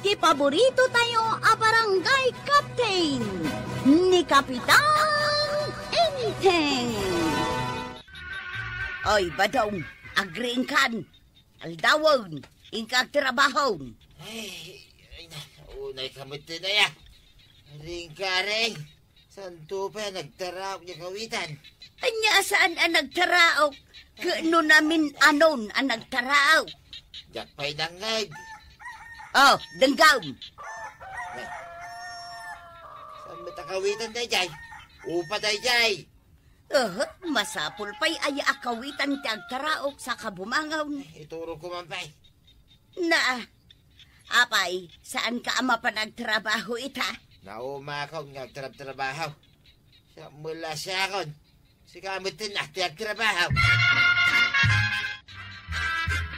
ti paborito tayo a barangay captain ni Kapitan Enteng. Oy, badong, agreeing kan. Aldawon, ingkag trabahon. Ay, unay kamot na ya. Ring ka rin. Santo pa nagtaraok niya kawitan. Anya saan ang nagtaraok? Kano namin anon ang nagtaraok? Jakpay dangag. Oh, denggaw. Saan mo takawitan tayo jay? Upa tayo jay. Masapul pa'y ay akawitan ti agtaraok sa kabumangaw. Ituro ko man pa'y. Na, apay, saan ka ama pa nagtrabaho ita? Naumakaw nga trabaho. Siya mula siya kon. Si kamutin na ti agtrabaho.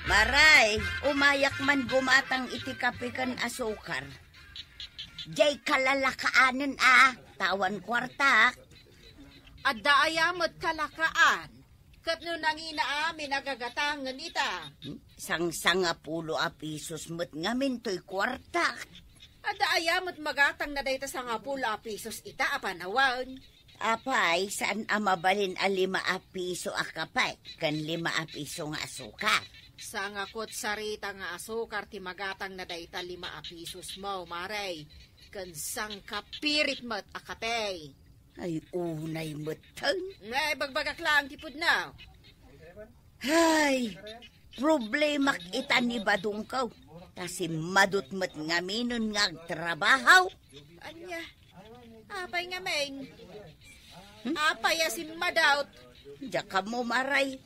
Maray, umayak man gumatang itikapikan asukar. Jay kalalakaanan tawan kwarta. Adda ayamot kalakaan. Kat no nangina amin nagagatangan ita. Sang-sanga pulo a pisos mo't ngamin to'y kwarta. Adda ayamot magatang na dayta sa nga pula pisos ita apanawan. Apay, saan amabalin a 5 piso a kapay, kan 5 piso nga asukar. Sa nga kot sarita nga asukar ti magatang na dayta 5 pisos mo, maray. Kan sang kapirit mat akatay. Ay, unay matang. Ngay, bagbagak lang tipod na. Ay, problema kita ni badong kaw. Kasi madut mat ngaminon nga trabaho. Anya, apay nga main. Apay asin madaut. Diya ka mo maray.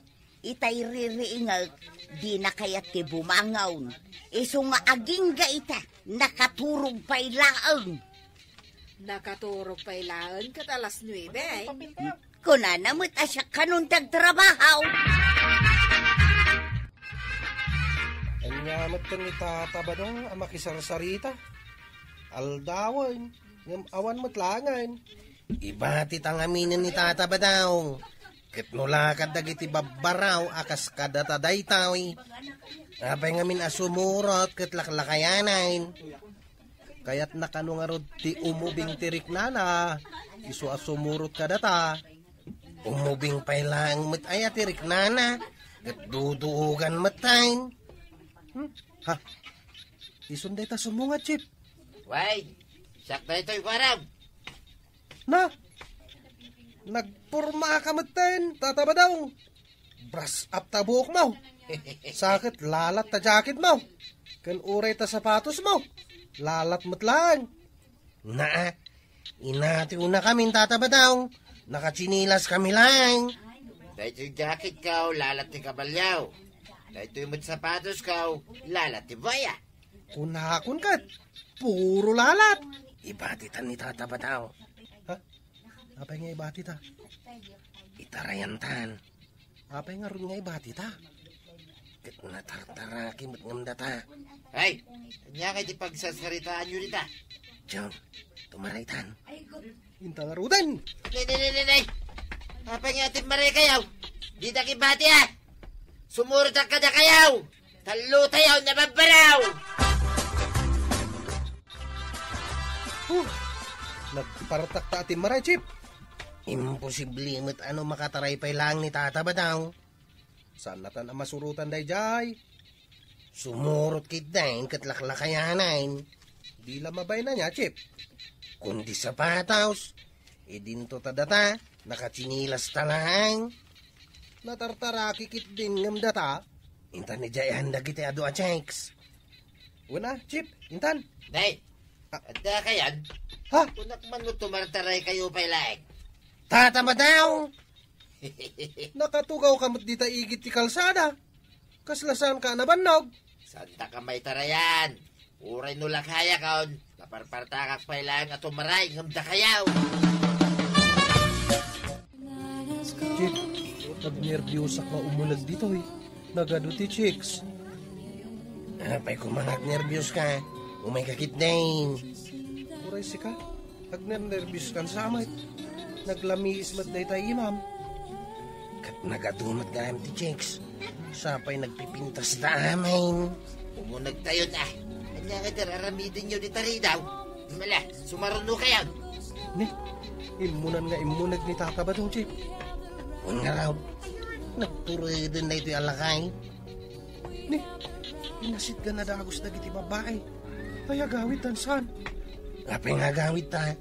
Itay ririingag, di na kaya ti bumangaw. Iso nga aging ga ita, nakaturog pa'y laang. Nakaturog pa'y laang kat alas 9 eh. Kuna namut asya kanun tagtrabaho. Anyamat ka ni Tata Badong ang makisarsarita. Aldawan, ng awan matlangan. Ibati tang aminin ni Tata Badong. Kitnulakad dagiti babbaraw akas kadataday tawi. Apay ngamin asumurot kitlaklakayanan. Kaya't nakanungarod ti umubing tirik nana. Isu asumurot kadata. Umubing pailang met aya tirik nana. Kat matain. Ha? Isunday ta sumunga, Chip. Way, sakta ito'y warang. Na? Nagpurma ka matain, Tata Badong. Brush up ta buhok mo. Sakit lalat ta jacket mo. Kan uray ta sapatos mo. Lalat mo't lang. Na, inati una kami, Tata Badong. Nakachinilas kami lang. Dahil yung jacket ka, lalat ni kabalyaw. Dahil yung sapatos ka, lalat ni baya. Kunakon kat, puro lalat. Ibatitan ni Tata Badong. Ha? Apay nga ibati ta? Itarayantan. Apay nga rin nga ibati ta? Kat natartaraki mo't ngamdata. Ay, kanya kayo di pagsasaritaan nyo nita. John, tumaraitan. Inta nga rudan. Nay. Apay nga ating maray kayaw. Di na kibati Sumurot ang kada kayaw. Talo tayaw na babaraw. Nagparatak ta atin maray, Chip. Imposible mo't makataray pa lang ni Tata Badong. Saan natan ang masurutan day jay? Sumurot kitdain katlaklakayanan. Di lamabay na niya, Chip. Kundi sapatos. Idinto tadata, nakachinilas talang. Natartaraki kit din ngam data. Intan ni Jayan dagiti ado a checks. Una, Chip, intan. Nay, ada kayan. Ha? Kunak man mo tumartaray kayo pa ilaik. Tata Badong! Nakatugaw kamot di ta igit ti kalsada. Kaslasan ka na bannog. Santa ka may tarayan. Uray nula kaya kaon. Naparpartakak pa ilang at umaray ngamda kayaw. Chip, nagnervyos ako umulag dito Nagado ti chicks. Apay kumangag nervyos ka. Umay kakit din. Uray si ka. Nagnervyos kan sa amay. Naglamiis mat day tayo imam. Kat nagadumat ka ti chicks. Sapay nagpipintas da amin. Umunag tayo na. Kanya ka dararamidin nyo di taridaw. Mala, sumaruno kayo. Ni, imunag ni Tata Badong, Chip. Huwag nga raw. Nagturidin na ito'y alakay. Ni, inasit ka na dagos na giti babae. Ay agawit tansan. Kapag nga gawit ta.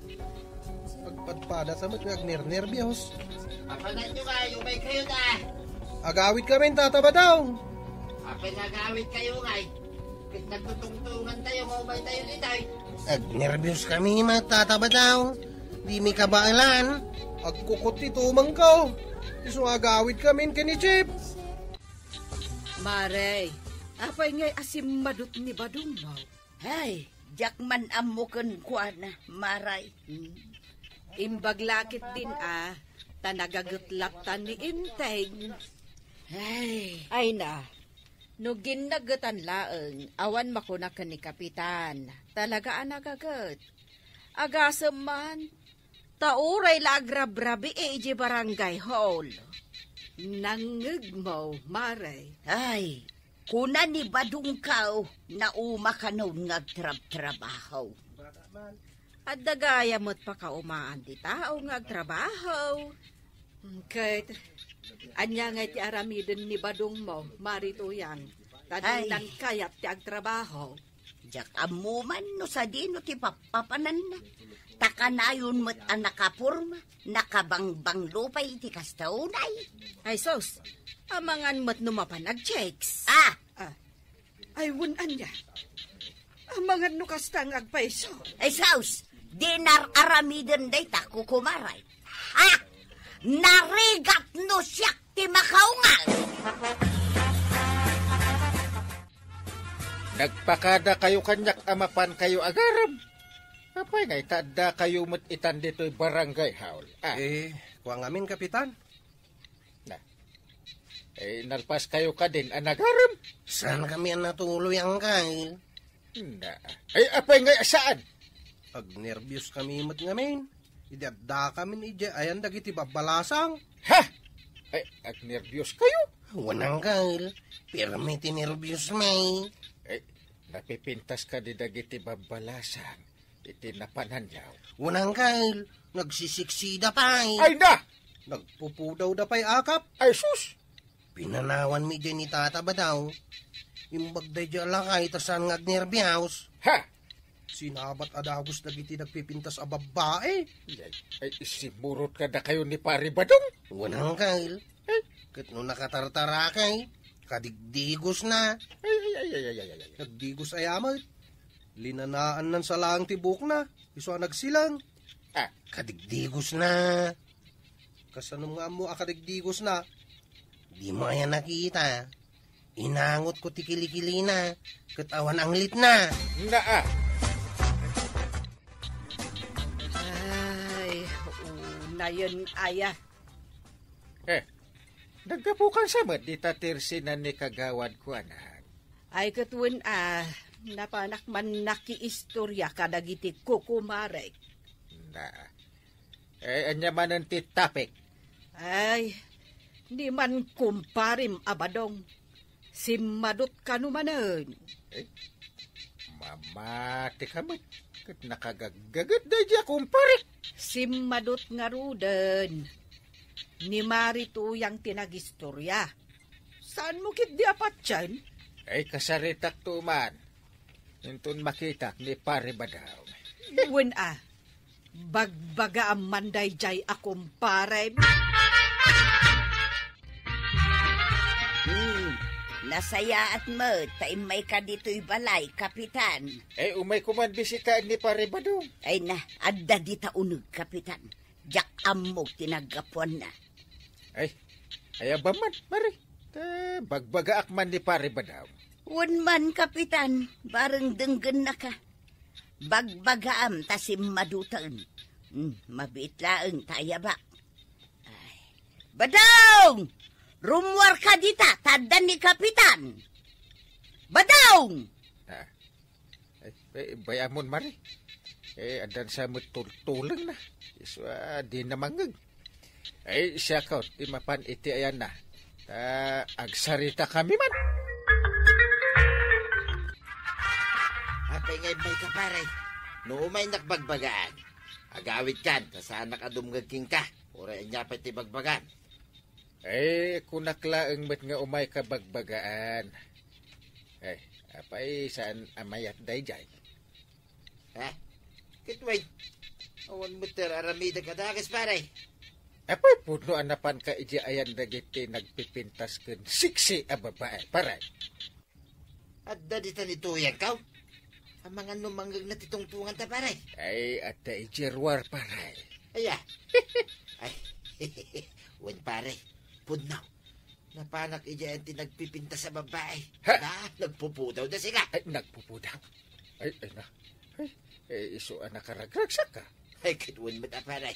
Pagpadpada sa mat nervyos. Papanan nyo kayo, may kayo na. Agawit kami, Tata Badong. Kapag nagawit kayo ngay. Kit nagtutungtungan tayo, maumay tayo nitay. Nervyos kami magtataba daw. Di mi kabailan. Agkukot ito man ka. Iso agawit kami ni Chip. Maray, apay ngay asim madut ni Badong mo. Ay, jakman amukan kwa na, maray. Imbaglakit din tanagagutlak ni Inteng. Ay na, no ginagatan laeng, awan makunakan ni Kapitan. Talaga nagagat. Agasam man, tauray lagrabrabi iji barangay hall. Nangig mo, Maray. Ay, kuna ni Badong kao na umakanon ngagtrab-trabaho. At dagaya mo't pa kaumaan di tao ngagtrabaho. Kahit, anya nga ti aramidin ni Badong mo, marito yan. Tadinan kayat ti agtrabaho. Jak amuman no sa dino ti papapanan na. Takanayon mo't ang nakapurma, nakabangbang lupay ti kastaunay. Ay sos, amangan mo't numapanag checks. Ay wunan niya. Amangan no kastang agpaiso. Ay saus, dinar aramiden day tako kumaray. Narigat no siyak ti makaungal. Nagpakada kayo kanyak amapan kayo agaram. Apay nga itada kayo mat itan dito'y barangay haul. Kuwang amin, Kapitan. Nalpas kayo ka din anagaram. Saan kami ang natuloy ang kail? Ay, apay nga saan? Ag nervyos kami mat ngamin. Idadda kami ni Ije, ayan dagiti babalasang. Ha? Ay, ag nervyos kayo? Wanang kail. Pero may tinervyos may. Ay, napipintas ka di dagiti babalasang. Iti napanan yaw. Wanang kail. Nagsisiksida pa eh. Ay na! Nagpupudaw da pa'y akap. Ay sus! Pinanawan mi dyan ni Tata ba daw? Imbagday dyan lakay tasan ngagnervyos. Ha? Sinabat adagos dagiti nagpipintas a babae. Ay, simurot ka na kayo ni Pari Badong. Wanang kail. Kat no nakatartara kay, kadigdigos na. Ay. Nagdigos ayamat. Linanaan nan sa lang tibok na. Iso nagsilang. Kadigdigos na. Kasanong nga mo akadigdigos na. Di mo ayan nakita. Inangot ko ti kilikili na. Katawan ang lit na. Naa. Ay, una yun aya. Nagkapukan sa mat, itatirsinan ni kagawad ko anak. Ay katwin napanak man nakiistorya kadagiti kukumarek. Naa. Anya man ang titapik. Ay, di man kumparim abadong. Simadot ka numanan. Mamati ka mat. Kat nakagagagat na dya kumparik. Simadot nga ruden. Ni Marito yang tinagistorya. Saan mo kit di apat dyan? Ay kasaritak tuman. Intun makita ni Pari Badaw. Uwin bagbaga ang manday jay akong pare. Nasaya at mo, taimay ka dito'y balay, Kapitan. Umay kuman bisitaan ni Pari Badaw. Ay na, adda di taunag, Kapitan. Jak ammo tinagapuan na. Ay ba man, Mari? Bagbaga akman ni Pari Badaw. Man, Kapitan, bareng denggen na ka. Bagbagaam tasim madutan. Mabitlaeng tayabak. Ay. Badong! Rumwar ka dita, tadan ni Kapitan. Badong! Bayamon, Mari. Adan sa mutultulang na. Iswa, di na mangag. Siya ka, imapan iti ayan na. Agsarita kami man. apay ngay may ka pare. No may nakbagbagaan. Agawit kan, kasana ka dumgagking ka. Ura niya pa ti bagbagan. Kunaklaang met nga umay kabagbagaan. Apay saan amayat dayjay? Ha? Kitway. Awan mo ter aramida ka dagas pare. Apay puno anapan ka iji ayan dagiti nagpipintas ken siksi a babae, paray. At dadita nito yan kaw. Ang mga numanggag na titungtungan ta pare. At iji ruwar, paray. Aya. Ay, wen pare. Pudnaw. Napanak ija ang tinagpipinta sa babae. Ha? Na, nagpupudaw na sila. Nagpupudaw. Na. Iso nakaragragsak ka. Ay, kitwin mo ta pare.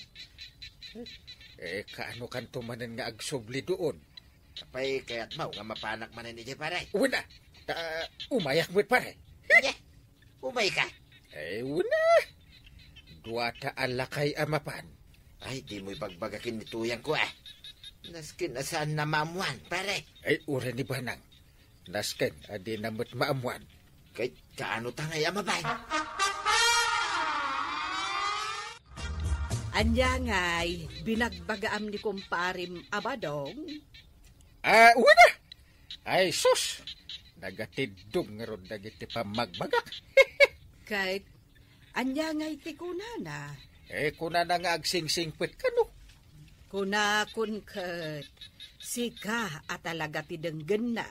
Kaano kan tumanan nga agsubli doon? Kapay kaya't mau nga mapanak manan ija pare. Una, umayak mo't pare. Nya, umay ka. Una. Duwata alakay amapan. Ay, di mo'y pagbagakin ni tuyang ko Naskin asaan na maamuan, pare. Ura ni Banang. Nasken, adi namot maamuan. Kahit kaano tangay amabay. Anya ngay, binagbagaam ni kumparim Abadong. Una! Sus! Nagatidong nga ron dagiti pamagbagak. Kahit, anya ngay ti kunana. Kuna na nga agsingsingpit ka no. Kuna kun kat, sika at talaga ti denggen na.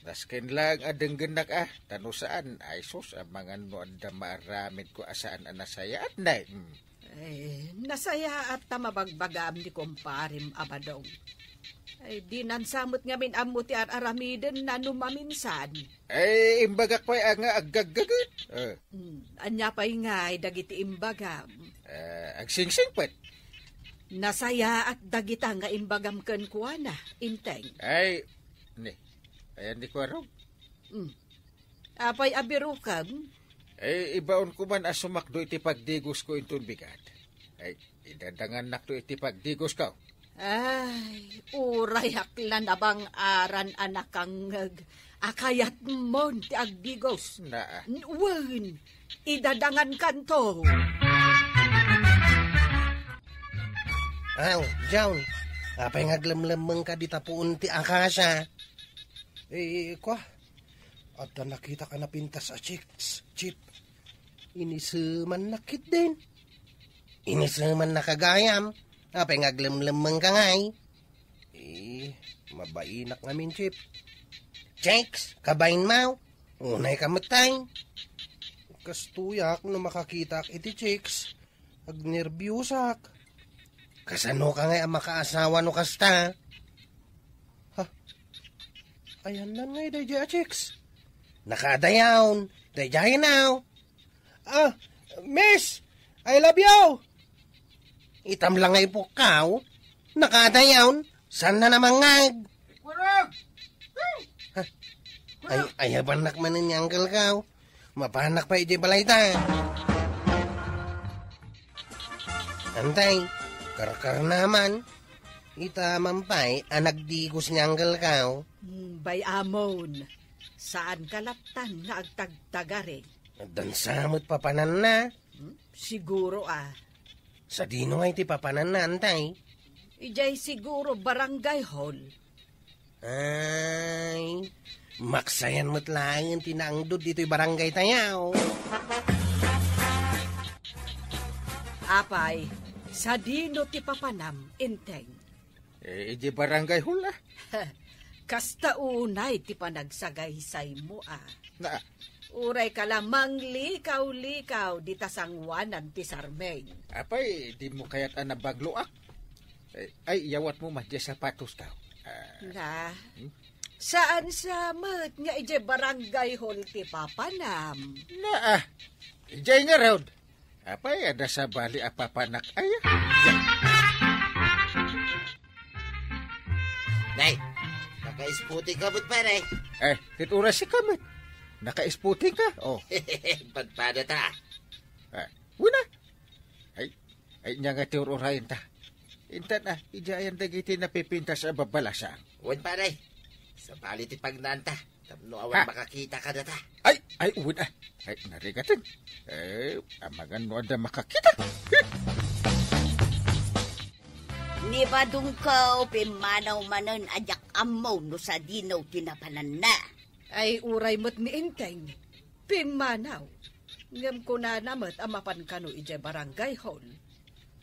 Nasken lang adenggen na ka. Tano saan? Sus, ang mga noon da maaramid ko asaan anasaya at na. Nasaya at tamabagbagam ni kumparim Abadong. Di nansamot ngamin amuti at aramiden na numaminsan. Imbagak pa nga aggagagat. Anya pa'y ngay dagiti imbagam. Agsingsingpit. Nasaya at dagita nga imbagam ken kuana, inteng. Ayan di ko araw. Apay abirukam. Ibaon ko man asumakdo iti pagdigos ko intun bigat. Idadangan nakdo iti pagdigos ka. Uray haklan abang aran anak kang akayat mon ti agdigos. Wen, idadangan kanto. John, apay nga glamlamang ka di tapuun ti akasya. Kwa, at nakita ka na pintas a chip. Inisuman nakit din. Inisuman nakagayam. Apay nga glamlamang ka ngay. Mabainak namin, Chip. Chicks, kabayin mau. Unay kamatay. Kastuyak na makakita iti chicks. Agnerbyusak. Kasano ka nga ang makaasawa no kasta? Ayan na ngay, dayjay chicks. Nakadayawn. Dayjay now. Miss! I love you! Itam lang ay pukaw. Nakadayawn. San na namang ngag? Kurog! Ay habanak man ni Uncle Kaw. Mapanak pa iti balay ta. Antay, karkar naman. Ita mampay, nagdigos ni Uncle Kaw. Bay amon, saan kalatan nga agtagtagari? Dansamot papanan na. Siguro Sa dino nga iti papanan na, antay. Ijay siguro barangay hall. Ay, maksayan mo't lang tinangdod dito'y barangay tayaw. Apay, sa dino ti papanam, inteng. Iji barangay hula. Kasta unay ti panagsagaysay mo Na, Uray ka lamang likaw-likaw di tasangwanan ti Sarmeng. apay, di mo kaya't anabagloak. Yawat mo madya sapatos ka. Saan samat nga ije barangay hall ti papanam? Ijay nga raud. Apay, ada sa bali apapanak aya. Nay, naka-isputing ka ba't pare? Titura si kamit. Naka-isputing ka? Pagpada ta. Una. Ay, niya nga tiurorayin ta. Intan ijayan dagiti napipinta sa babalasa. Wan pare, sa palit ipagnanta. Tapno Ha? awan makakita ka data. Ay, uwid ah. Ay, narigatan. Amagan mo ada makakita. Ni badong ka pimanaw manan ajak amaw no sa dinaw tinapanan na. Ay uray mo't ni Inteng. Pimanaw. Ngam ko na namat amapan kano ije barangay hall.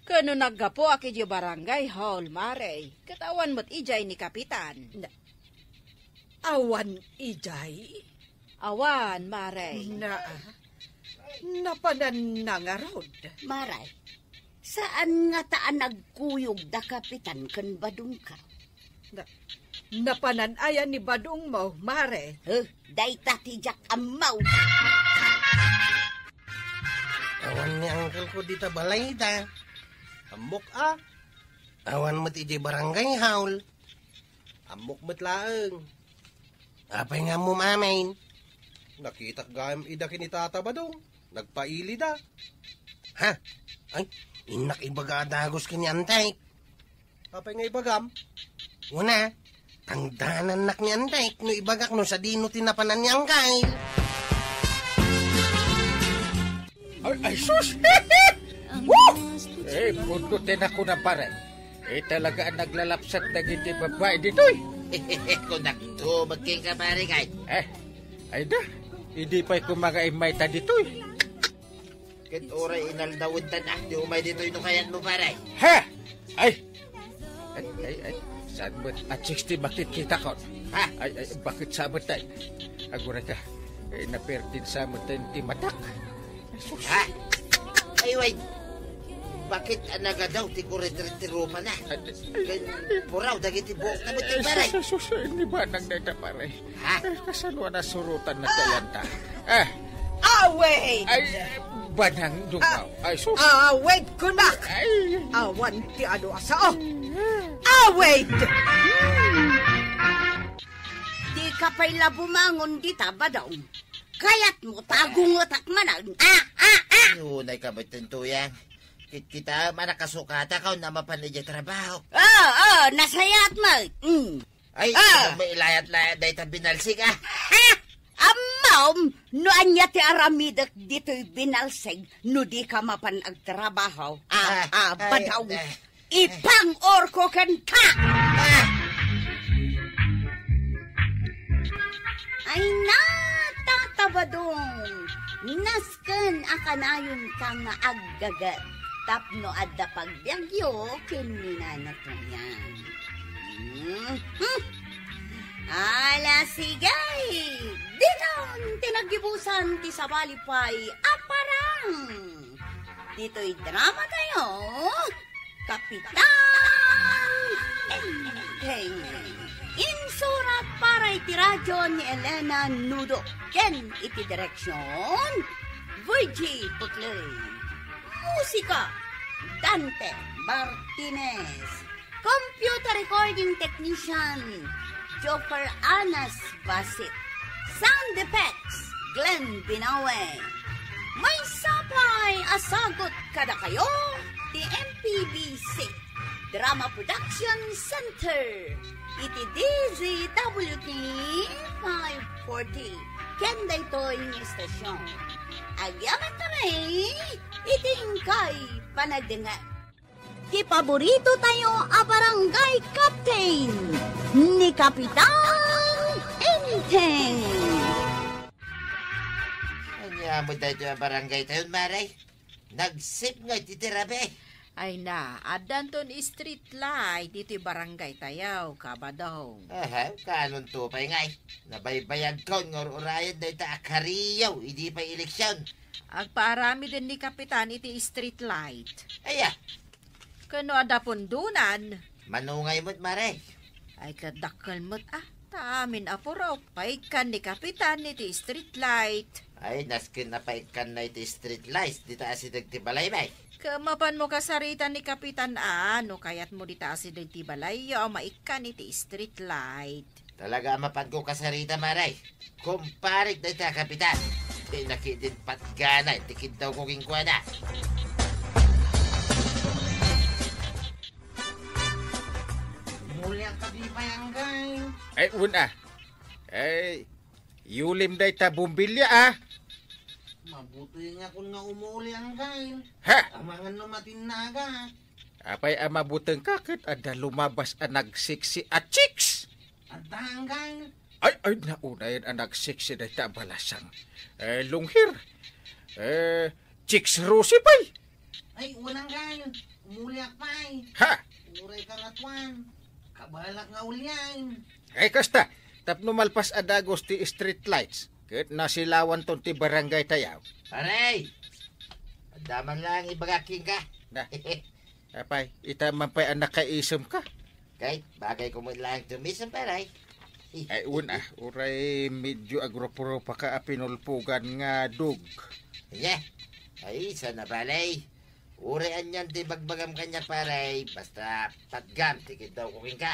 Kano naggapo ak ije barangay hall, Mare. Katawan mo't ijay ni Kapitan. Awan ijay? Awan, Mare. Napanan na nga rod. Maray, saan nga taan nagkuyog da kapitan kan badong ka? Napanan ayan ni Badong mo, Mare. Day tatijak amaw. Awan ni uncle ko dita balay ta. Amok Awan mo iti barangay haul. Amok matlaang. Apay nga mo mamain. Nakita gayam ida kinitata Badong. Nagpaili da. Ha? Ay, inak ibaga dagos kini antay. Apay nga ibagam. Una, tangdanan nak ni antay. No ibagak no sa dino tinapanan niyang kail. Ay, sus! Woo! Puntutin ako na pare. Talaga ang naglalapsat na giti babae dito Kung nagtumag kay ka pare kay. Ay da. Hindi pa'y kumagaimay ta dito Kat oray inaldawid ta na. Di umay dito ito kayan mo pare. Ha? Ay. Saan mo at 60 makikita ko? Ha? Ay, bakit sa mo tayo? Agura ka. Napertin sa mo tayo ti matak. Ha? Ay, wait. Bakit anaga daw ti kuretiro pa na? Puraw, dagiti buhok na mo ti pare. Sus, hindi ba nang neta pare? Ha? Kasalwa na surutan na talanta. Wait! Ay, banang dungaw. Ay, sus. Wait, kunak! Ay, Awan ti ano asao. Wait! Di ka pa'y labumangon dita Badong. Kayat mo tagungot at manag. Yunay ka ba't tuyang? Kita manakasukata ka na mapanidya trabaho. Nasayat mo. Ay, may ilayat-layat na ita binalsig Amaw, no anya ti aramidak dito'y binalsig, no di ka mapanagtrabaho. Badaw, ipang orko kan ka! Ay na, tatabadong, nasken akanayon ka nga aggagat, tapno adda pagbyagyo, kinminanat mo yan. Ala sigay, dinon tinagibusan ti sabalipay aparang. Dito'y drama tayo, Kapitan Enteng. Insurat para iti radyo ni Elena Nudo. Ken iti direksyon, Virgie Putloy. Musika, Dante Martinez. Computer recording technician, Joker Anas Basit. Sound effects, Glenn Binawe. May supply asagot kada kayo, the MPBC Drama Production Center. Iti DZWT 540. Kenda ito'y istasyon. Agyaman kami, iting kay panagdingat. Ti paborito tayo a barangay captain ni Kapitan Enteng. Anya mo tayo yung barangay tayo, Maray. Nagsip nga titirabe. Ay na, adanton street light dito'y barangay tayaw, Kabadong. Kanon to pa ngay. Nabaybayad ko, ngor-urayan na ita akariyaw, hindi pa eleksyon. Agparami din ni Kapitan iti street light. Aya, Kano ada pundunan. manungay mo't, Maray. Ay kadakal mo't taamin apuraw. Paikan ni Kapitan iti street light. Ay, naskin na paikan na iti street lights, dito asidag tibalay, bay. Kamapan mo kasaritan ni Kapitan no kayat mo dita asidag tibalay maikan iti street light. Talaga mapan ko kasarita, Maray. Kumparik na ita, Kapitan. Di nakidin patgana, tikid daw ko kingkwana. Muli ang kabipay ang gay. ay, una. Ay, Yulim day ta bumbilya ah. Mabuti nga kung nga umuli ang kail. Ha? Amangan numatin na aga. Apay ang mabuteng kakit ada lumabas ang nagsiksi at chicks. At ang kail. Ay, nauna yan ang nagsiksi day ta balasang. Lunghir. Chicks Rosie pa'y. Ay, walang kail. Umuli ak pa'y. Ha? Uray ka natwan. Kabalak nga ulyan. Ay kasta, tapno malpas adagos ti street lights. Ket nasilawan ton ti barangay tayaw. Paray! Daman lang ibagaking ka. Na, apay, ita man pa'y ang nakaisem ka. Kahit bagay ko mo lang tumisan, paray. Ay una, uray medyo agropuro pa ka pinulpugan nga dug. Yeah. Ay, sana balay. Urian yan ti bagbagam kanya, paray. Basta patgam, tikid daw kuking ka.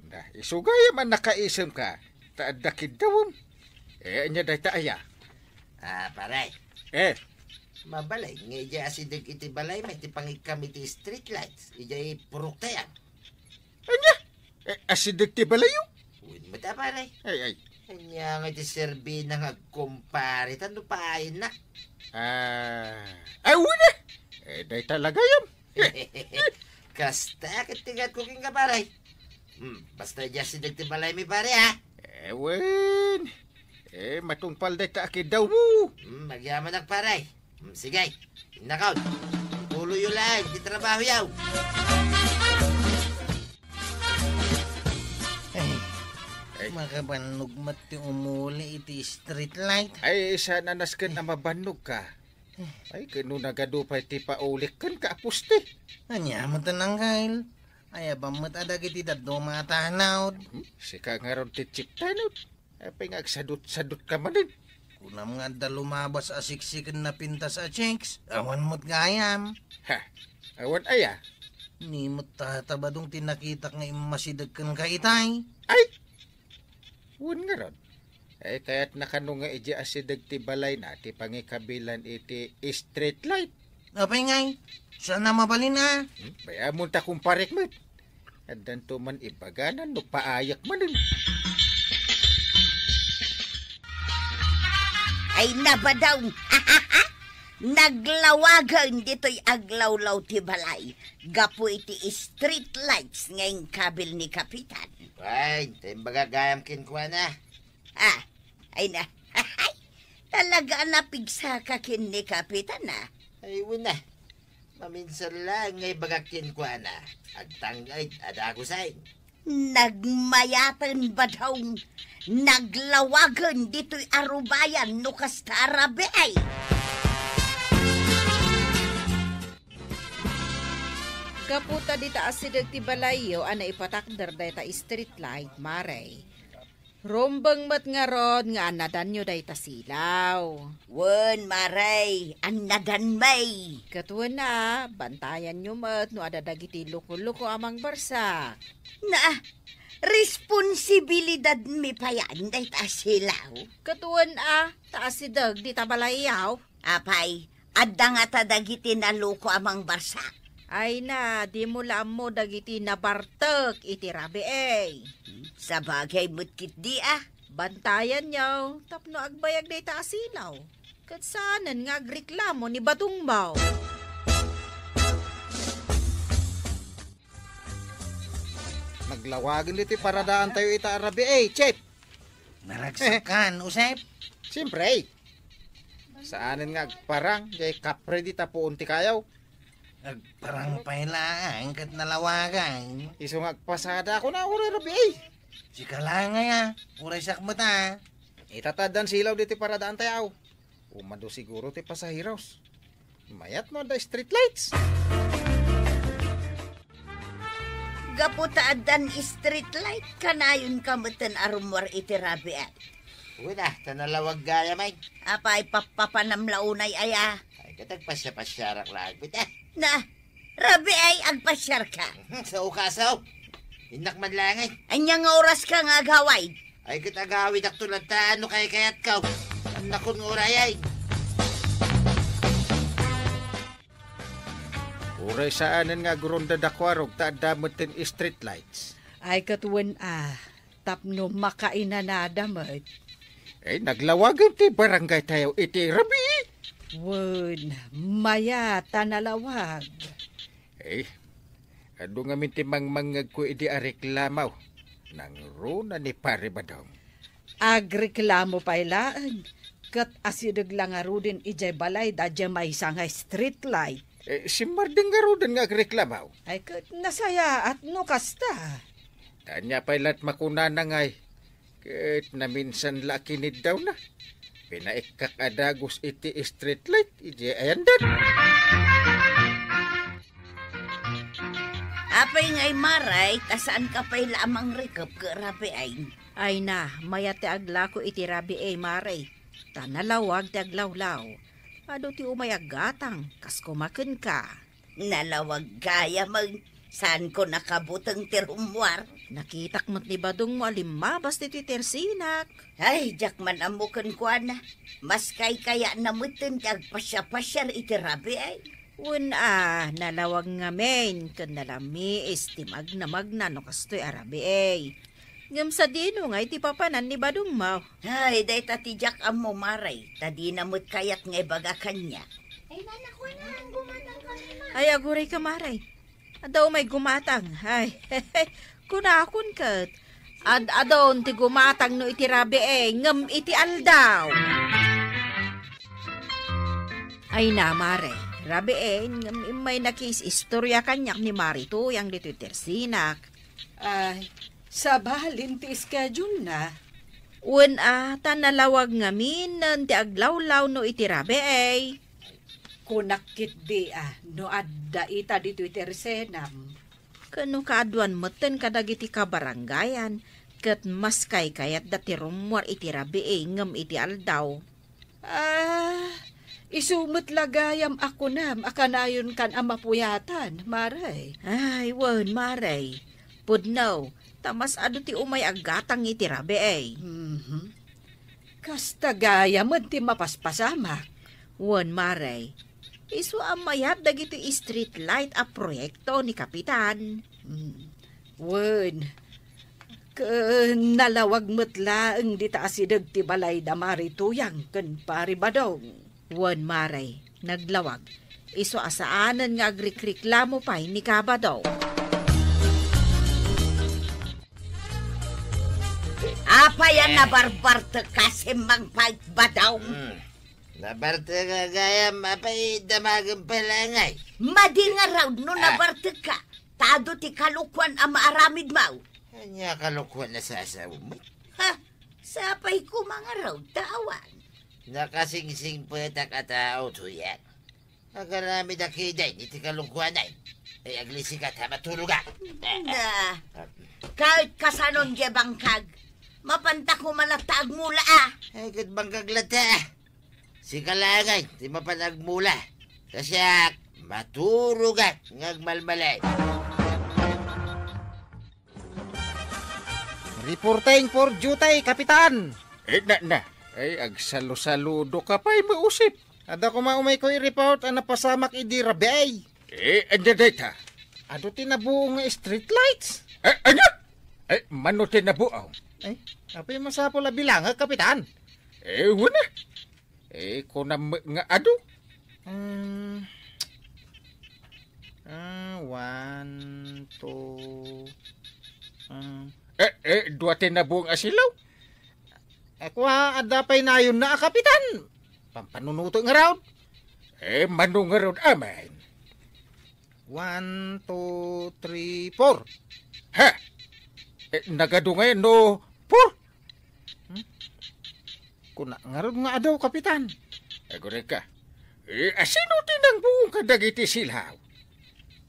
Na, isugay man nakaisem ka. Taadakid dawom. Anya day taaya. Paray. Mabalay, nga ija asidig iti balay, may tipangig kami ti street lights. Ija purok tayan. Anya? Asidig ti balayo? Uwin mo ta, paray. Ay. Kanya nga ti serbi na nga kumpare, tando paayin na. Ay, una. Day talaga yan. Kasta, katigat kuking ka, paray. Basta ija asidig ti balay mi, pare, ha? Wen. Matungpal day taakid daw mo. Magyaman ang paray. Sige, nakaw. Tuloy yun lang, di trabaho yaw. Ay, makabanugmat ti umuli iti street light. Ay, sana nasken na mabanog ka. Ay, kano nagadupay ti paulik kan kaapuste. Anya mo tanang kail. Ay, abamot adag iti daddo matanawd. Sika nga ron ti chiptanod. Ay, pingag sadot-sadot ka manin. Kunam nga da lumabas asiksikan na pintas a chinks. Awan mo't gayam. Ha, awan aya. Nimot tatabadong tinakitak nga imasidag kan kaitay. Ay, wan nga ron. Ay, kaya't nakano nga iji asidag ti balay na ti pangikabilan iti street light. Apay ngay, saan na mabalin na? Baya mo ta kumparik mo. At danto man ibaganan no paayak manin. Ay nabadaw. Naglawagan dito'y aglawlaw ti balay. Gapo iti street lights ngayong kabil ni Kapitan. Ay, timbaga gayam kinkwa na. Ay na. Talaga napigsa ka kin ni Kapitan na. Ay, wala. Maminsan lang ngay bagak kinkwa na. Agtanggay, adagusay. Nagmayatan ba daw? Naglawagan dito'y arubayan no kastarabe ay. Kaputa dita asidag ti balayo ana ipatakder dayta street light maray. Rombang mat nga rod nga anadan nyo dayta silaw. Wen maray, anadan may. Katuan na, bantayan nyo mat no adadagiti luko-luko amang barsa. Na, responsibilidad mi pa yan dayta silaw. Katuan taasidag dita balayaw. Apay, adda nga tadagiti naluko amang barsa. Ay na, di mo lam mo dagiti nabartek iti rabi eh. Sa bagay mutkit di Bantayan nyo, tapno agbayag day taasilaw. Katsanan nga agreklamo ni Batong Mau. Naglawagin dito paradaan tayo ita arabi Chip. Naragsakan, usep. Siyempre saanin nga parang jay kapre di tapuon ti kayaw. Parang pailaan kat nalawagan. Iso nga pasada ako na uri rabi Sika lang nga, uray sakmata. Itatadan silaw dito paradaan tayaw. Umado siguro ti pasahiros. Mayat mo da street lights. Gaputaadan street light kanayon kamutan arumwar iti rabiat. Wala, tanalawag gaya, may. Apay papapanamlaunay aya. Ay, katagpasya-pasyarak lang, pita. Na, rabi ay agpasyar ka. Sa ukasaw. Inak man lang ay. Anyang oras ka nga gaway. Ay, katagawid ak tulad ta, ano kay kayat kaw. Anak ko ng uray ay. Uray saanan nga guronda dakwarog taadamot tin street lights. Ay katuan tapno makainanada mat. Naglawagan ti barangay tayo iti rabi. Wen, maya tanalawag. Ado nga minti mangmangag ko iti areklamaw. Nang runa ni pare Badong. Agreklamo pailaan. Kat asidag lang arudin ijay balay dadya may sangay street light. Si Marding garudan nga agreklamaw. Ay kat nasaya at no kasta. Tanya pailat makuna na ngay. Kat na minsan lakinid daw na. Pinaikakadagos iti street light. Ije ayandan. Apay ngay maray, tasaan ka pa'y lamang rikap ka rabi ay. Ay na, maya ti agla ko iti rabi ay maray. Tanalawag ti aglawlaw. Ado ti umayagatang, kas kumakin ka. Nalawag kaya mag, saan ko nakabutang tirumwar? Nakitak mo't ni Badong mo alimabas ti tersinak. Ay, jakman amukan ko na. Mas kaya namutin kag pasya-pasyar iti rabi ay. Nalawag nga men, kan nalami istimag na magna no kastoy arabi ay. Ngam sa dino nga iti papanan ni Badong Mau. Ay, day tatijak amo maray. Tadi namut kayat nga baga kanya. Ay, nanako na, gumatang kami ma. Ay, aguray ka maray. Adaw may gumatang. Ay, kunakon kat. Adon ti gumatang no iti rabi ngam iti aldaw. Ay na, maray. Rabi ngam may nakis istorya kanyak ni Marito yang dito tersinak. Ay, sa bahalin ti schedule na. Tanalawag ngamin nan ti aglawlaw no iti rabi Kunakit di no adda ita dito iti resenam. Kano kaadwan meten kadagiti kabarangayan, ket mas kayat dati rumwar iti rabi ngam iti aldaw. Isumot lagayam ako nam, akanayon kan amapuyatan, maray. Ay, maray. Pudnaw, tamas ado ti umay agatang iti rabi Kasta gaya mo ti mapaspasamak. Maray. Isu amayat dagito street light a proyekto ni Kapitan. Nalawag mutlaang di taasidag ti balay da Marituyang kan pari Badong. Maray, naglawag. Isu asaanan nga agrikriklamo pa'y ni Kabadong. Apa yan na barbarte kasi mangpag badaw? Nabarte ka gaya mapay damagang palangay. Madi nga raw no nabarte ka. Tado ti kalukwan ang maaramid mau. Kanya kalukwan na sasaw mo. Ha? Sapay ko mga raw tawan. Nakasingsing patak at auto yan. Agarami na kiday, iti kalukwan ay. Ay aglisi ka ta matulog ka. Na, kahit kasanon di bangkag, mapanta ko malatag mula Ay kat bangkag lata. Si kalangay, di mapanagmula. Kasi maturugat ngagmalmalay. Reporting for duty, Kapitan. Ay, agsalo-saludo ka pa'y mausip. Ada ko maumay ko i-report ang napasamak idi rabay. Anda data. Ado tinabuo nga street lights. Ano? Mano tinabuaw? Apay masapol a bilang, Kapitan. Wala. Kunam nga ado? 1, 2... Dua tinabuong asilaw? Ako ada pa'y nayon na, Kapitan. Pampanunuto nga raw. Mano nga raw aman. 1, 2, 3, 4. Ha? Nagadungay no 4? Kuna nga raw nga adaw, Kapitan. Agore ka. Asino tinang buong kadagiti silaw?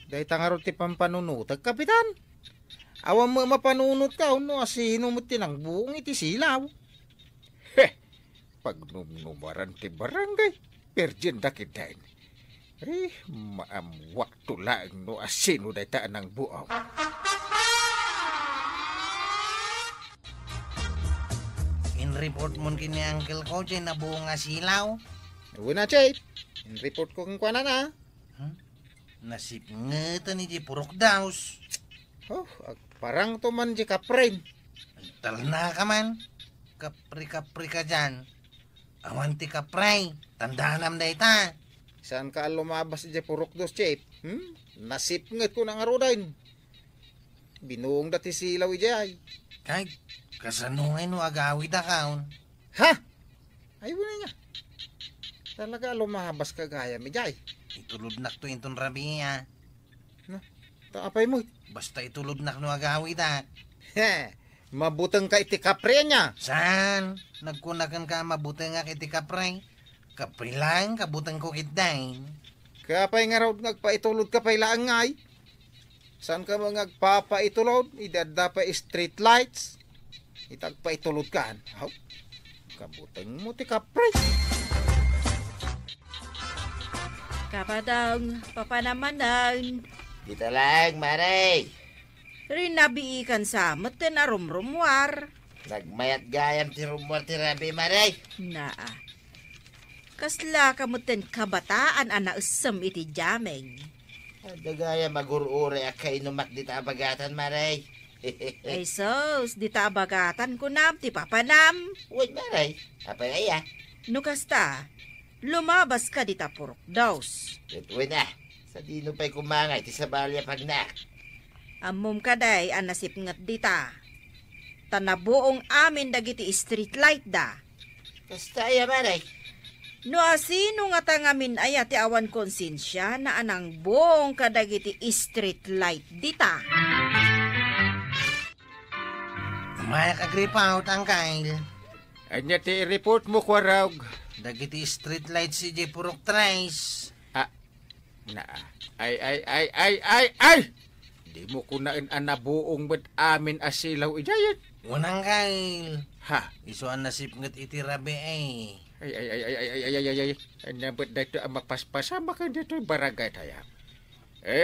Dahil nga raw ti pampanunutag, Kapitan. Awang mo mapanunot ka, no, asino mo tinang buong iti silaw. Pag numnumaran ti barangay, perjen dakitain. Maamwak tulaang no asino dahi taan ng buaw. In-report mo kini Uncle ko, Chay, na buong nga silaw. Wala, Chay. In-report ko kung kuwanan na. Nasip ngeta ni di purok daos. Parang to man di ka, friend. Tal na ka man. magkapri-kapri ka dyan. Awan ti kapray, tandaan dayta. Saan ka lumabas di purok dos, Chip? Nasipngat ko ng arudain. Binuong dati silaw ijay. Kay, kasanungay no agawid akaon. Ha? Ay, wala nga. Talaga lumabas ka gaya mi jay. Itulod nak to inton rabia. Taapay mo. Basta itulod nak no agawid ak. He, mabutang ka iti kapre niya. Saan? Nagkunakan ka mabuti nga kiti kapray. Kapray lang, kabutang ko kitdain. Kapay nga raw nagpaitulod ka pa'y laang ngay. Saan ka mga nagpapaitulod? Idada pa street lights. Itagpaitulod ka. Haw, kabutang mo ti kapre. Kapadang, papanamanan. Dito lang, Maray. Rinabiikan sa meten na rumrumwar. Nagmayat gayam ti rumor ti Rabi, Maray. Naa. Kasla kamuten kabataan ana usem iti jameng. Dagaya magurure akay numak di tabagatan, Maray. Ay sos, di tabagatan ko nam, ti papanam. Uy, Maray. Apay aya. Nukasta, lumabas ka di tapurok daws. Uy na. Sa dino pa'y kumangay ti sabalya pagnak. Amom kaday ang nasipngat dita. Tanabuong amin dagiti street light da. Kasta aya, Maray. No asino nga tangamin ay ti awan konsensya na anang buong kadagiti street light dita. Maya kagripa out ang kail. Anya ti report mo kwarag. Dagiti street light si J. Purok Trice. Na, ay! Di mo kunain anabuong ba't amin asilaw ijayan. Unang kail. Ha? Isuan nasipngat iti Rabi ay. Ay. Anya ba't dito ang mapaspasama ka dito yung barangay tayo?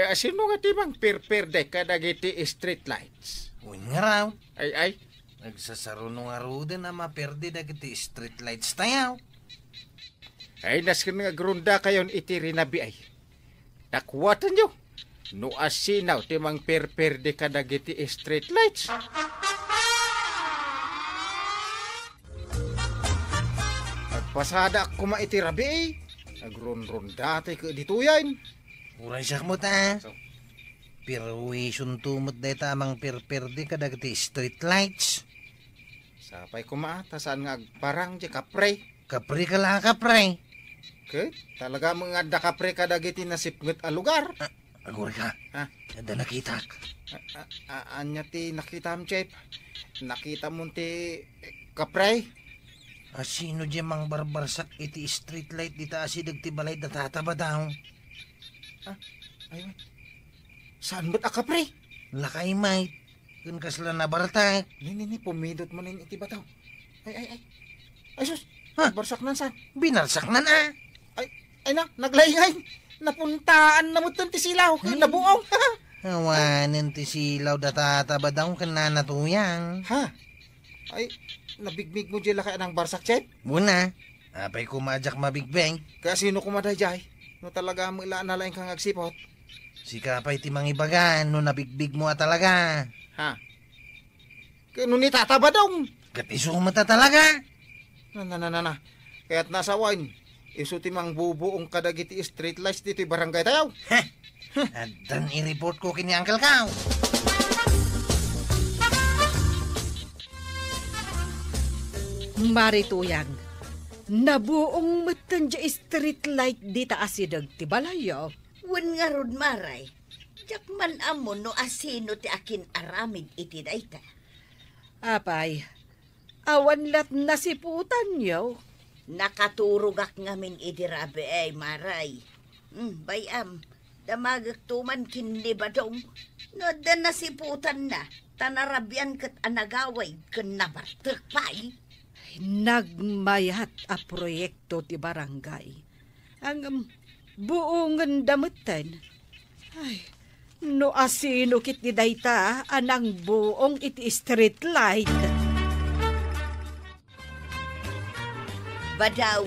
Asino nga timang pirpirde ka dagiti street lights? Uy nga raw. Ay. Nagsasarunong aruda na maperde dagiti street lights tayaw. Ay, naskin nga grunda kayon iti rinabi ay. Takwatan nyo. No asinaw timang pirpirde ka dagiti street lights. Pasada ako maitirabi eh. Nagron-ron dati ka dito yan. Uray siya mo ta. Pirwisyon tumot day tamang pirpirde ka dagiti street lights. Sapay kumaata saan nga parang di kapre. Kapri ka lang kapray. Okay? Talaga mga dakapre ka dagiti nasipngat a lugar. Aguri ka. Ha? Kada nakita. Anya ti nakita mo, Chef? Nakita mo ti kapre? Sino di mang barbarsak iti street light dita asidag ti balay da tataba daw. Ay, saan ba't kapre? Lakay mate. Kun kasla na bartak. Nini, pumindot mo nin iti bataw. Ay, sus! Ha? Barsak nan saan? Binarsak na na. Ay na, naglayay. Napuntaan na mo ti silaw. Nabuong. Awanin ti silaw da tataba daw kananatuyang. Ha? Ay, nabigbig mo dyan laka ng barsak, Chef? Muna. Apay kumadyak mabigbeng. Kaya sino kumadayay? No talaga mo ilaan na lang kang agsipot. Si kapay ti mang ibagan no nabigbig mo talaga. Ha? Kaya nun itataba daw. Katiso mata talaga. Na. Kaya't nasa wine. Isuti mang bubuong kadagiti street lights dito barangay tayaw. At dan i-report ko kini Uncle Kao. Marituyang, nabuong matan dya street light dita asidag ti balayo. Wen nga rod Maray. Jakman amon no asino ti akin aramid iti dayta. Apay, awan lat nasiputan yo. Nakaturugak ngamin iti Rabi ay Maray. Bayam, damagak tuman kinli badong. No da nasiputan na, tanarabian kat anagaway ken nabartek pay. Nagmayat a proyekto ti barangay. Ang buongan damutan. Ay, no asino kit ni dayta anang buong iti street light. Badaw,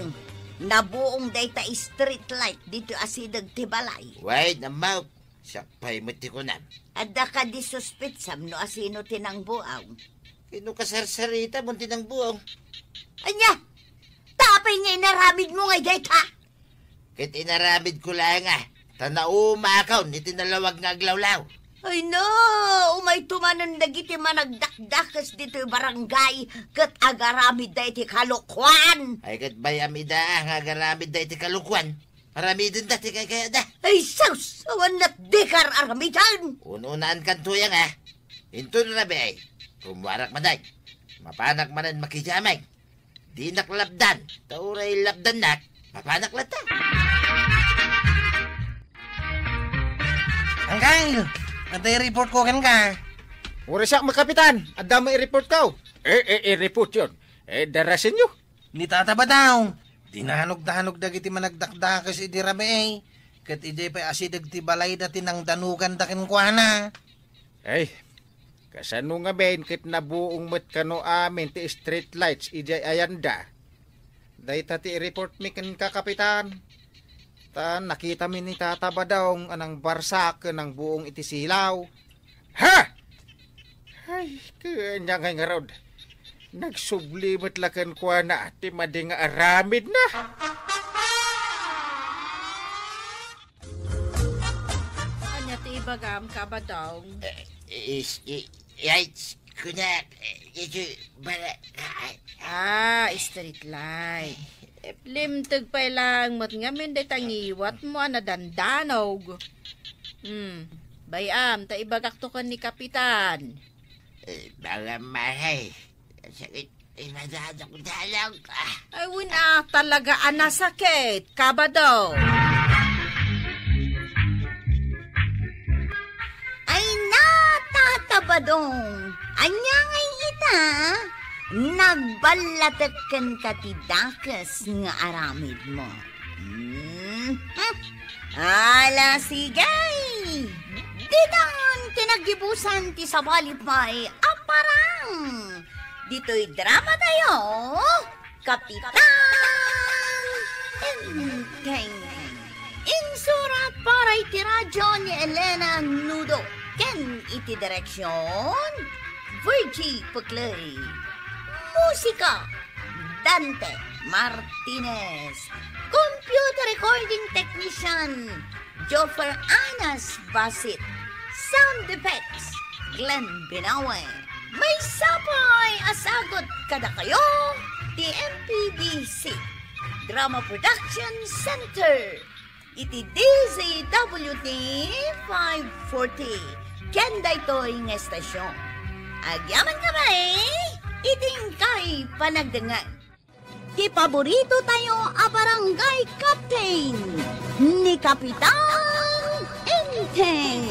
nabuong dayta street light dito asidag ti balay. Wait, namaw. Siya pa'y mati ko na. Adda ka di suspitsam no asino tinang buaw. Kino kasarsarita, munti ng buong. Anya, tapay nga inaramid mo nga dayta. Kit inaramid ko lang Tanauma ni tinalawag nga aglawlaw. Ay no, umay tumanon dagiti managdakdakas dito'y barangay kat agaramid da iti kalukwan. Ay kat bayam ida nga agaramid da iti kalukwan. Maramidin dati kaya da. Ay sus, awan na't dekar aramidan. Ununaan kan tuyang Into na rabi ay. Kumwarak maday. Mapanak manan makijamay. Di naklabdan. Tauray labdan nak. Mapanak lata. Angkay, natay report ko kan ka. Uri siya makapitan. Ada mo i-report ka. I-report yun. Darasin nyo. Ni tata ba daw? Dinahanog-dahanog dagiti managdakdakas iti rabi ay. Kat iti pa asidag ti balay dati nang danugan dakin kwa na. Ay, kasano nga ben kit nabuong mat kano amin ti street lights ijay ayanda. Day tati i-report mi kan kakapitan. Nakita mi ni tata ba daw anang barsak ng buong iti silaw. Ha! Ay, kanya nga rod. Nagsublimat lakan kwa na ati mading aramid na. Anya ti ibagam ka ba daw? Kunya, ito, bala, Street light. Limtag pa lang mat ngamin day tangiwat mo na dandanog. Bayam, ta ibagakto kan ni kapitan. mga mahay. Sakit, madadok dalang. Ay, wina talaga anasakit. Kaba daw. Ay na, tatabadong. Anya ngay ita, nagbalatakan ka ti dakas nga aramid mo. Ala sigay, ditang tinagibusan ti sabalip may aparang. Dito'y drama tayo, Kapitan Enteng. Insurat para iti radyo ni Elena Nudo. Ken iti direksyon, Virgie Puclay. Musika, Dante Martinez. Computer recording technician, Joffer Anas Basit. Sound effects, Glenn Binawe. May sapay asagot kada kayo, TMPBC Drama Production Center. Iti DZWT 540. Kenda ito'y nga estasyon. Agyaman ka ba iting kay panagdangan. Ti paborito tayo a barangay captain ni Kapitan Enteng.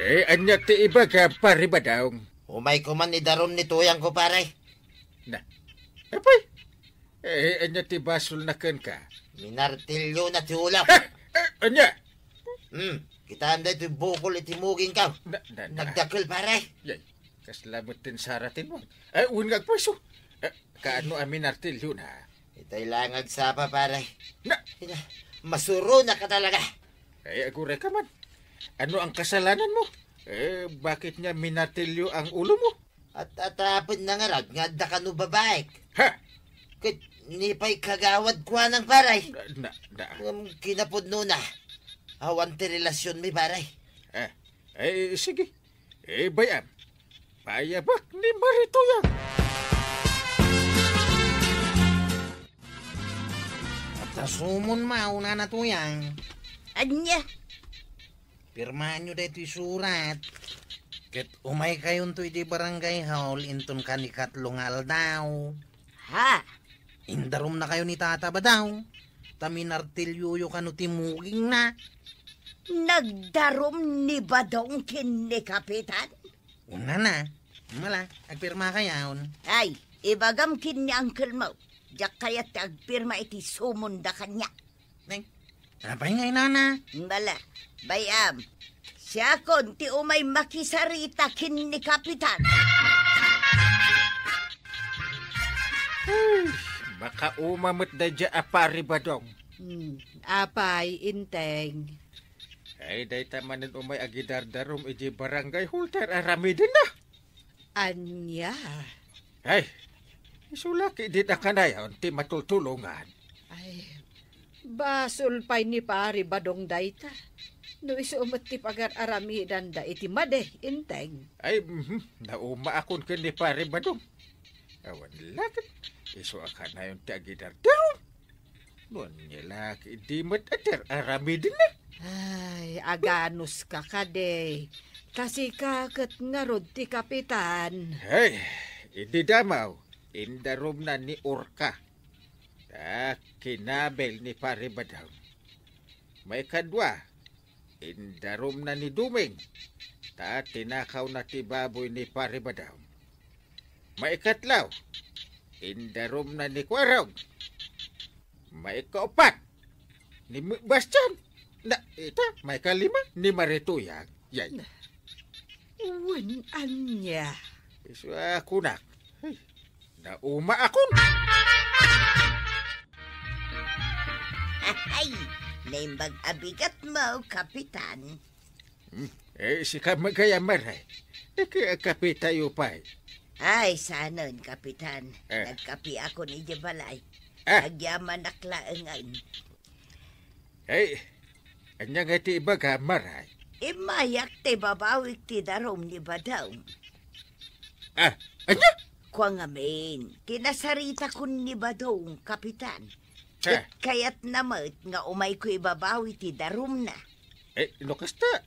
Anya ti iba ka pari ba daw? Umay ko man ni daron ni tuyang ko pare. Na, apay. Anya ti basol na kan ka? Minartilyo na ti ulaw. Anya? Kita anda ito bukol iti muging ka. Na. Nagdakil pare. Yay, kaslamot tin saratin mo. Ay, uwin ngagpaso. Kaano amin artilyo na? Itay lang agsapa pare. Na, Masuro na ka talaga. ay agure ka man. Ano ang kasalanan mo? Bakit niya minatilyo ang ulo mo? At atapon na nga rag nga da ka no babaek. Ha? Kat nipay kagawad kwa ng paray. Na. Kinapod no na. Awan ti relasyon mi paray. Sige. Bayam. Payabak ni Marito yan. At nasumon mauna na tuyang. Anya, Pirmahan nyo dito surat. Ket umay kayon to iti barangay hall inton kanikatlong aldaw. ha? Indarom na kayo ni tata ba daw? Taminartilyo yo kano timuging na. Nagdarom ni Badong kin ni Kapitan? Una na. Mala, agpirma kayaon. Ay, ibagam kin ni Uncle Mo. Diyak kaya't agpirma iti sumunda kanya. Neng, napay ngay nana. Bala, bayam. Siya kon ti umay makisarita kin ni Kapitan. Baka umamot na dya apari ba dong? Apay, inteng. Ay, day tamanin umay agidardarom iji barangay holter aramidin na. Anya. Ay, isulaki din na kanayon ti matutulungan. Ay, basol pa'y ni pari badong dayta. No isumot ti pagar-aramidan da iti made, inteng. Ay, nauma akon kini pare badong. Awan lakit, iso ka na yung tiagidar-darong. Noon niya laki, di matater, arami din na. Ay, aganos ka kade. Kasi kakat nga rod ti kapitan. Ay, hindi damaw, indarom na ni Orka. Kinabel ni pare badong. May kadwa, indarom na ni Duming. Tinakaw na ti baboy ni pare badong. Maikatlaw, indarom na ni Kwarog. Maikaupat, ni Bastian. Na, ita, maikalima, ni Marituyang. Yan. Uwan, anya. Isu ako nak. Ay, nauma akon. Ay, naimbag abigat mo, kapitan. Si kamagaya maray. Kaya kape tayo pa. Ay, sanon, kapitan. Nagkapi ako ni Jabalay. Nagyaman naklaangan. Ay, anya nga ti iba ka maray. Imayak te babawik ti darom ni Badong. Anya? Kwa ngamin, kinasarita ko ni Badong, kapitan. Kaya't namat nga umay ko ibabawi ti darom na. Nukasta.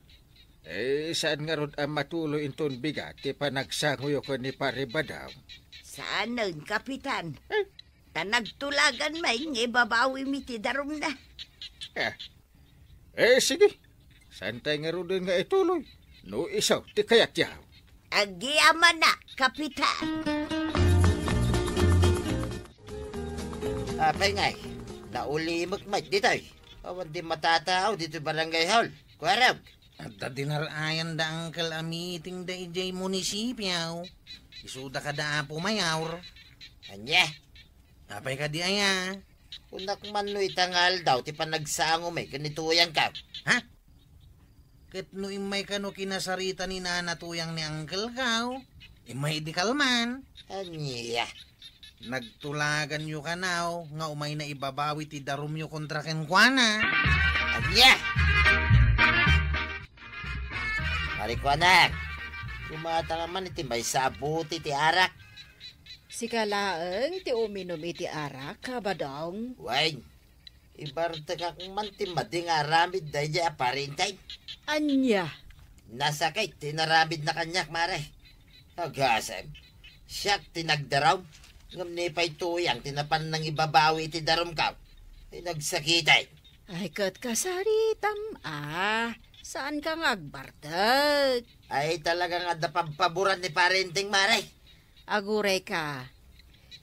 Saan nga ron ang matuloy inton bigat ti panagsanguyo ko ni pare Badong? Saanon, kapitan? Nagtulagan may nga ibabawi mi ti darom na. Sige. Santay nga ron din nga ituloy. No isaw, ti kayat yaw. Agiyaman na, kapitan. Apay ngay, naulimag mat dito'y. Awan di matataaw dito barangay hall. Kwarag. At dinarayan da Uncle Amiting da ijay munisipyaw. Isuda ka da po mayawr. Anya, Apay ka di aya. unak man no itangal daw, ti panagsango may ganituyan ka. Ha? Ket no imay ka no kinasarita ni nanatuyang ni Uncle kaw. Imay di kalman. Anya, Nagtulagan yu ka now, nga umay na ibabawi ti darum yu kontra kenkwana. anya. Mariko anak, kumata naman iti may sabuti ti arak. Si kalaeng ti uminom iti arak, kabadong. Wain, ibarta ka kung man ti mading aramid dahi di aparintay. Anya. Nasakay, tinaramid na kanyak, mare. Agasem, siyak tinagdaraw. Ngam ni pa'y tuyang, tinapan ng ibabawi iti darom ka. Nagsakitay. Ay, kat kasaritam, saan ka ngagbartag? Ay talaga nga dapampaburan ni parenting, mare. Aguray ka.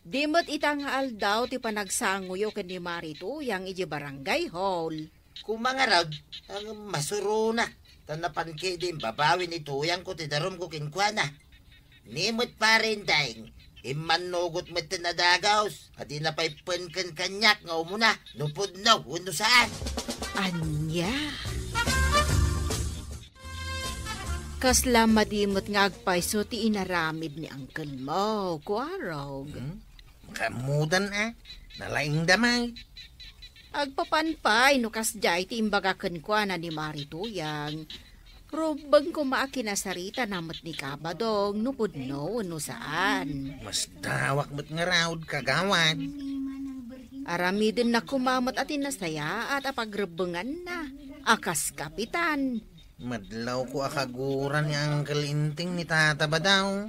Di mo't itang aldaw ti panagsanguyo ken ni Marito yang iji barangay hall. Kung mga raw, ang masuruna. Tanapan kay din babawi ni tuyang ko ti darom ko kinkwana. Nimot parenteng. Imanugot mo tinadagaws. Adi na pa'y penken kanyak nga umuna. Nupod na, uno saan. Anya. Kasla madimot nga agpaiso ti inaramid ni Uncle mo, Kwarog. Kamudan nalaing damay. Agpapanpay no kasjay ti imbaga kenkwana ni Marituyang. Rubang kumakinasarita namat ni Kabadong nupod no saan. Mas dawak mo't nga raud kagawad. Aramidin na kumamot at inasaya at apagrebengan na. Akas kapitan. Madlaw ko akaguran ni Uncle Inting ni Tata ba daw?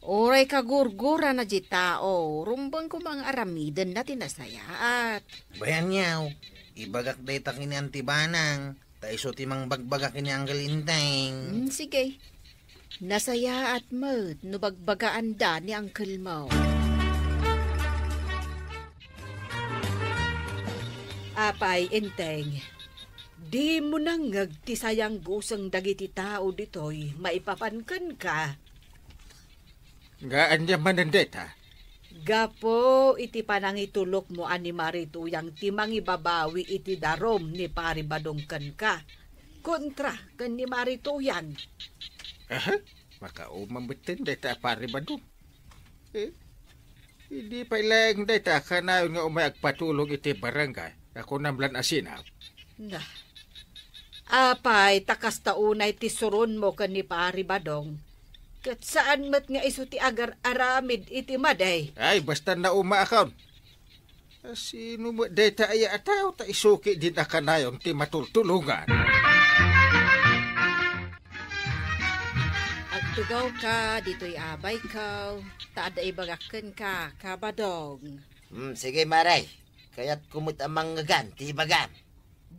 Oray kagurgura na di tao. Rumbang ko mga aramidin na tinasayaat. Bayan niyaw, ibagak day takin ni Antibanang. Taiso timang bagbagak ni Uncle Inteng. Sige. Nasaya at mo't nubagbagaan da ni Uncle mo. Apay, Inteng. Di mo nang ngagtisayang gusang dagiti tao ditoy, maipapankan ka. Gaan niya manandeta. Gapo, iti panangitulok mo ani Marituyang timang ibabawi iti darom ni pari badongkan ka. Kontra kan ni Marituyang. Makaumambitin dayta pare Badong. Hindi pa ilang dayta kanayon nga umay agpatulog iti barangay. Ako namlan asinaw. Nah. Apay, takas taunay ti suron mo kan ni Pari Badong. Kat saan mat nga iso ti agar aramid iti maday. Ay, basta na umaakaw. Sino mo dayta ay ataw ta isuki din akanayon ti matultulungan. Agtugaw ka, dito'y abay ka. Taada ibagakan ka, Kabadong. Sige, Maray. Kaya't kumot amang ngagan, ti bagam.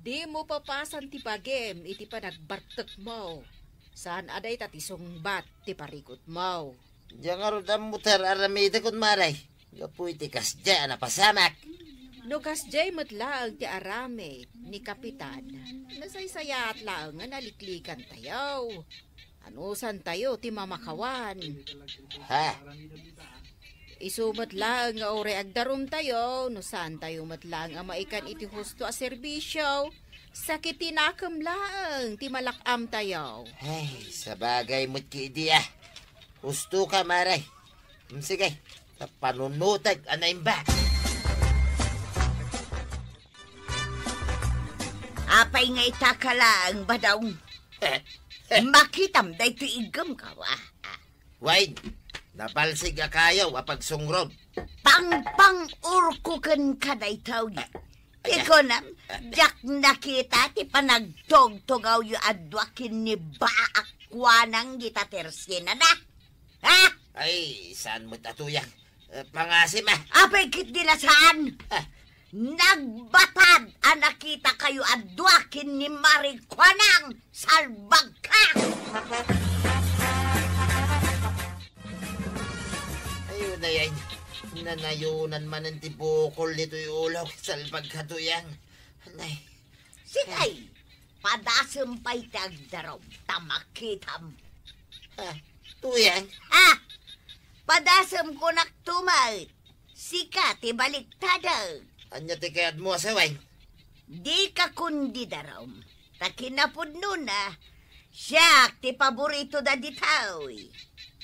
Di mo papasan ti pagem, iti pa nagbartek mo. Saan aday tatisong bat, ti parikot mo. Diyan nga rin ang mutar aramida kun Maray. Gapuy ti kasya na pasamak. Nugas jay matlaang ti arame ni Kapitan. Nasaysayat lang nga naliklikan tayo. Anusan tayo ti mamakawan. Ha? Isumat lang nga ore agdarum tayo, no saan tayo matlang ang maikan iti husto a serbisyo. Sakit tinakam lang, ti malakam tayo. Ay, sa bagay mo't ki idea. Gusto ka, Maray. Sige, sa panunutag, anay ba? Apay nga itakalang Badong. Makitam day to igam ka wa. Wine, napalsig akayaw apag sungrod. Pang urkukan ka day tawag. Iko nam, jak nakita ti panagtog-tugaw yu adwakin ni baakwanang gitatersina na. Ha? Ay, saan mo tatuyang? Pangasim Apay kit nila saan? Nagbatad ang nakita kayo adwakin ni Marikwanang salbag ka! Ayun na yan. Nanayunan man ang tibukol dito yung ulaw. Salbag katuyang. Anay. Sigay, padasumpay tagdarom, tamakitam. Tuyang? Padasam ko naktumay. Sika, tibaliktadag. Anya ti kayad mo asaway? Di ka kundi darom. Takinapod nun siyak, ti paborito da ditaw.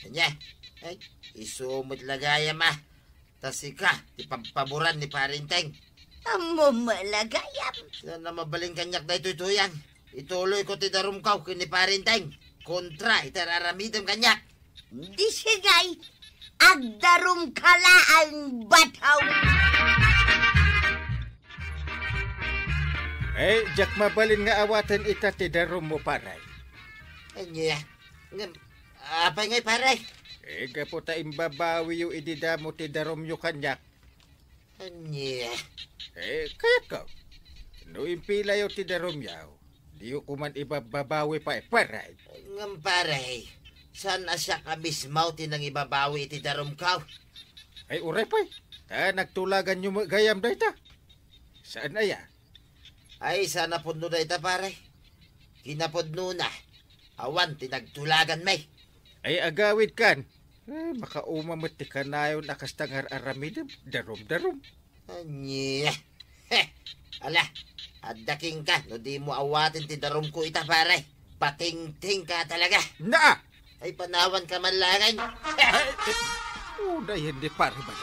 Anya? Ay, isumot lagaya ma. Tasika, ti pampaboran ni Parinteng. Amo malagayam. Saan na mabaling kanyak na ito'y tuyang? Ituloy ko ti darumkaw kini Parinteng. Kontra, itararamidam kanyak. Di sigay, agdarum kala ang bataw. Ay, jak mabalin nga awatan ita ti darum mo paray. Anya? Apay ngay paray? Gapo ta imbabawi yu idida mo ti darum yu kanyak. Anya? Kaya ka. No impila yu ti darum yaw. Di yu kuman ibabawi pa paray. Ngam paray. Saan na siya kabismaw tinang ibabawi iti darumkaw? Ay, uray pa. Nagtulagan yu gayam da ita. Saan na ya? Ay, sana po na ita paray. Kinapod na. Awan, tinagtulagan may. Ay, agawid kan. Makaumamot ti kanayon nakastangar aramidem. Darum-darum. Anya? Ala, adaking ka. No di mo awatin ti darum ko ita paray. Pating-ting ka talaga. Na! Ay, panawan ka man langan. Una hindi pare ba?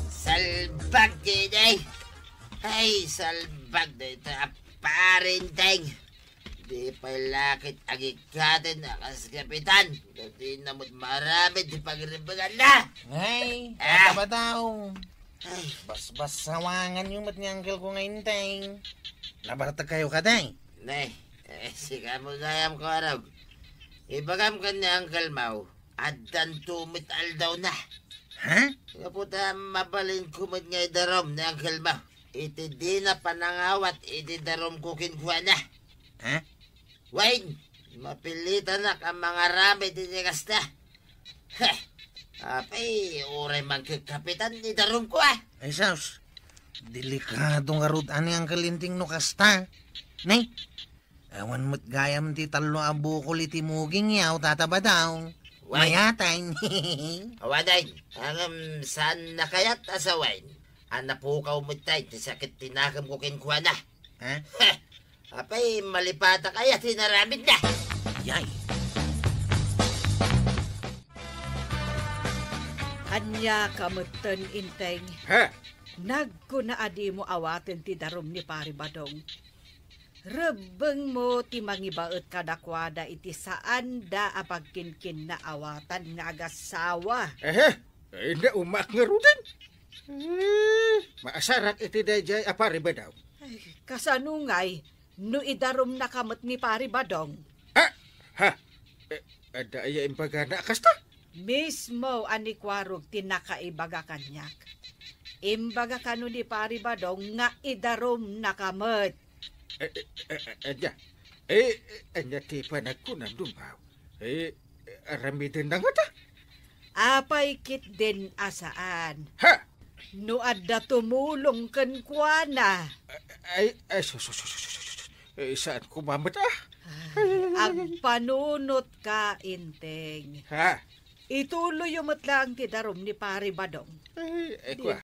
Salbag kinay. Ay, salbag na ito. Parinteng. Di pa lakit agikatin na kas kapitan. Di na mo't marami di pagribagan na. Ay, ba daw? Ay, Bas sawangan yung mat ni uncle ko ngayon, Teng. Nabaratag kayo ka, Teng. nay. Sika mo gayam ko araw. Ibagam ka ni Uncle Mau. Adan tumit aldaw na. Ha? Nga puta mabalin kumad nga idarom ni Uncle Mau. Iti di na panangawat iti darom kukin kuha na. Ha? Wayne, mapilitan na ang mga rami tinigas na. Apay, uray man kapitan ni darom ko Ay, Saus. Delikadong arud ani ang kalinting no kasta. Nay, ewan mo't gayam ti talo abukol iti muging yaw tataba daw. Mayatay. Awaday, saan na kayat asawin? Anapukaw mo tayo, ti sakit tinakam ko kinkuha na. Ha? Apay, malipata kaya sinaramid na. Yay. Anya kamutan inteng. Ha? Nagkunaadi mo awaten ti darom ni Pari Badong. Rebeng mo ti mangibaet kadakwada iti saan da apagkinkin na awatan nga agasawa. Na umak nga rudin. Maasarak iti dayjay apari ba daw? Ay, kasanungay, no idarom na kamot ni Pari Badong. Ha? Ada iya imbaga na kasta? Mismo anikwarog tinakaibaga kanyak. Imbaga kanu ni Pari Badong nga idarom na kamot. Anya ti panagkunan dumaw. Aramidin na nga ta. Apay kit din asaan. Ha? No adda tumulong ken kuana. Saan kumamata? Ang panunot ka, inteng. Ha? Ituloy yung matlang ti darom ni Pari Badong. Kwa.